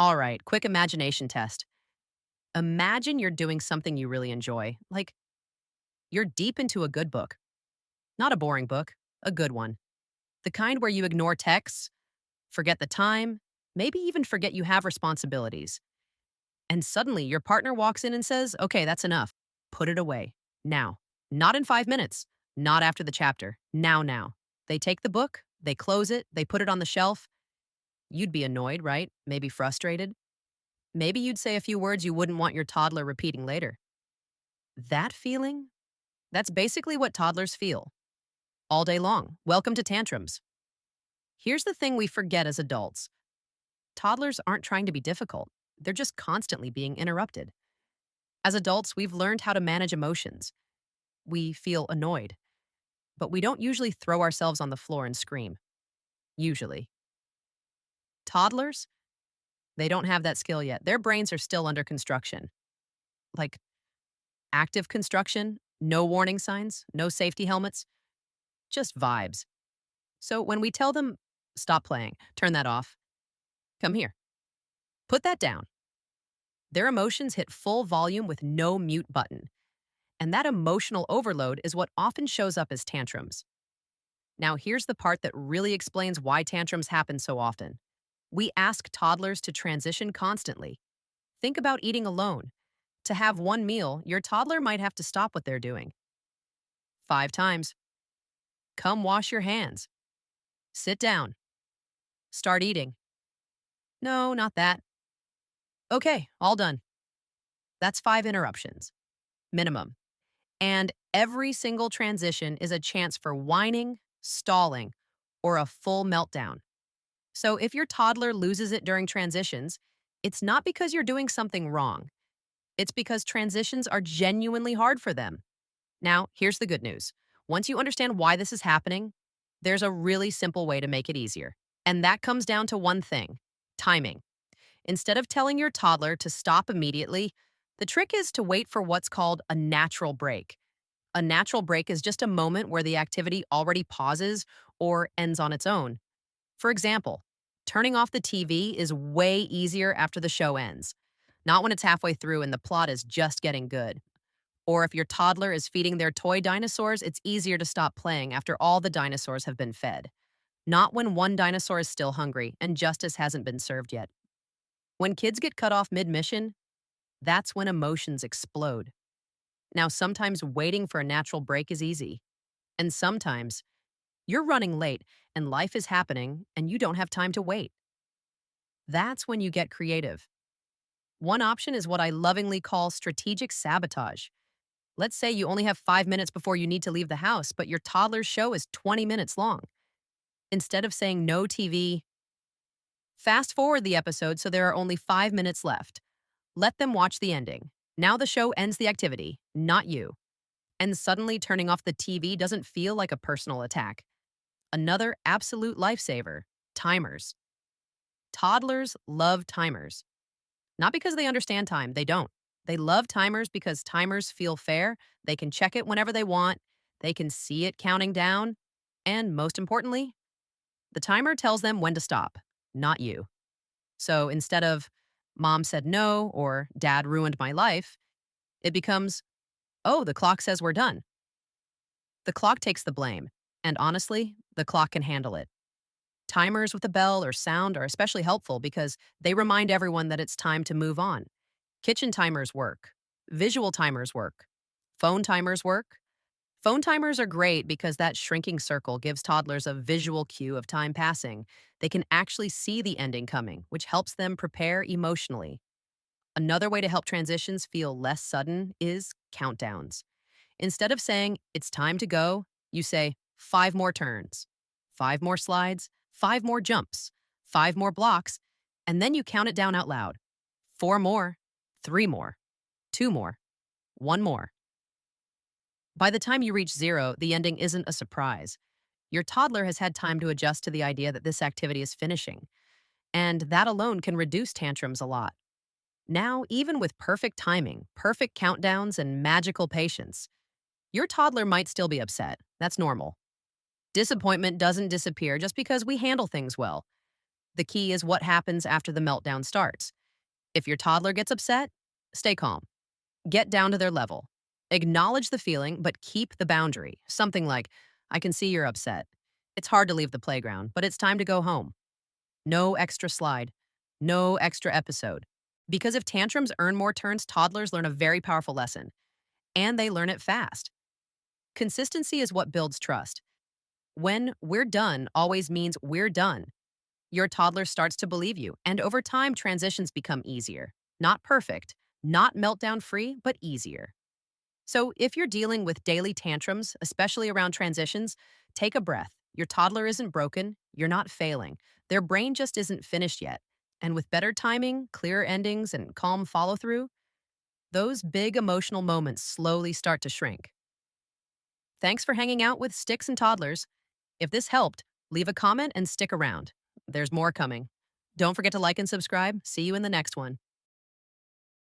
All right, quick imagination test. Imagine you're doing something you really enjoy, like you're deep into a good book. Not a boring book, a good one. The kind where you ignore texts, forget the time, maybe even forget you have responsibilities. And suddenly your partner walks in and says, okay, that's enough. Put it away. Now. Not in 5 minutes. Not after the chapter. Now. They take the book, they close it, they put it on the shelf. You'd be annoyed, right? Maybe frustrated. Maybe you'd say a few words you wouldn't want your toddler repeating later. That feeling? That's basically what toddlers feel all day long. Welcome to tantrums. Here's the thing we forget as adults: toddlers aren't trying to be difficult, they're just constantly being interrupted. As adults, we've learned how to manage emotions. We feel annoyed, but we don't usually throw ourselves on the floor and scream. Usually. Toddlers, they don't have that skill yet. Their brains are still under construction. Like active construction, no warning signs, no safety helmets, just vibes. So when we tell them, stop playing, turn that off, come here, put that down, their emotions hit full volume with no mute button. And that emotional overload is what often shows up as tantrums. Now, here's the part that really explains why tantrums happen so often. We ask toddlers to transition constantly. Think about eating alone. To have one meal, your toddler might have to stop what they're doing 5 times. Come wash your hands. Sit down. Start eating. No, not that. Okay, all done. That's 5 interruptions, minimum. And every single transition is a chance for whining, stalling, or a full meltdown. So if your toddler loses it during transitions, it's not because you're doing something wrong. It's because transitions are genuinely hard for them. Now, here's the good news. Once you understand why this is happening, there's a really simple way to make it easier. And that comes down to one thing: timing. Instead of telling your toddler to stop immediately, the trick is to wait for what's called a natural break. A natural break is just a moment where the activity already pauses or ends on its own. For example, turning off the TV is way easier after the show ends, not when it's halfway through and the plot is just getting good. Or if your toddler is feeding their toy dinosaurs, it's easier to stop playing after all the dinosaurs have been fed, not when one dinosaur is still hungry and justice hasn't been served yet. When kids get cut off mid-mission, that's when emotions explode. Now, sometimes waiting for a natural break is easy, and sometimes you're running late and life is happening and you don't have time to wait. That's when you get creative. One option is what I lovingly call strategic sabotage. Let's say you only have 5 minutes before you need to leave the house, but your toddler's show is 20 minutes long. Instead of saying no TV, fast forward the episode so there are only 5 minutes left. Let them watch the ending. Now the show ends the activity, not you. And suddenly turning off the TV doesn't feel like a personal attack. Another absolute lifesaver: timers. Toddlers love timers. Not because they understand time, they don't. They love timers because timers feel fair, they can check it whenever they want, they can see it counting down, and most importantly, the timer tells them when to stop, not you. So instead of "Mom said no" or "Dad ruined my life," it becomes, "Oh, the clock says we're done." The clock takes the blame, and honestly, the clock can handle it. Timers with a bell or sound are especially helpful because they remind everyone that it's time to move on. Kitchen timers work. Visual timers work. Phone timers work. Phone timers are great because that shrinking circle gives toddlers a visual cue of time passing. They can actually see the ending coming, which helps them prepare emotionally. Another way to help transitions feel less sudden is countdowns. Instead of saying, "It's time to go," you say, "5 more turns, 5 more slides, 5 more jumps, 5 more blocks," and then you count it down out loud. 4 more, 3 more, 2 more, 1 more. By the time you reach 0, the ending isn't a surprise. Your toddler has had time to adjust to the idea that this activity is finishing, and that alone can reduce tantrums a lot. Now, even with perfect timing, perfect countdowns, and magical patience, your toddler might still be upset. That's normal. Disappointment doesn't disappear just because we handle things well. The key is what happens after the meltdown starts. If your toddler gets upset, stay calm. Get down to their level. Acknowledge the feeling, but keep the boundary. Something like, I can see you're upset. It's hard to leave the playground, but it's time to go home. No extra slide. No extra episode. Because if tantrums earn more turns, toddlers learn a very powerful lesson, and they learn it fast. Consistency is what builds trust. When we're done always means we're done. Your toddler starts to believe you, and over time, transitions become easier. Not perfect, not meltdown free, but easier. So if you're dealing with daily tantrums, especially around transitions, take a breath. Your toddler isn't broken, you're not failing. Their brain just isn't finished yet. And with better timing, clearer endings, and calm follow through, those big emotional moments slowly start to shrink. Thanks for hanging out with Sticks and Toddlers. If this helped, leave a comment and stick around. There's more coming. Don't forget to like and subscribe. See you in the next one.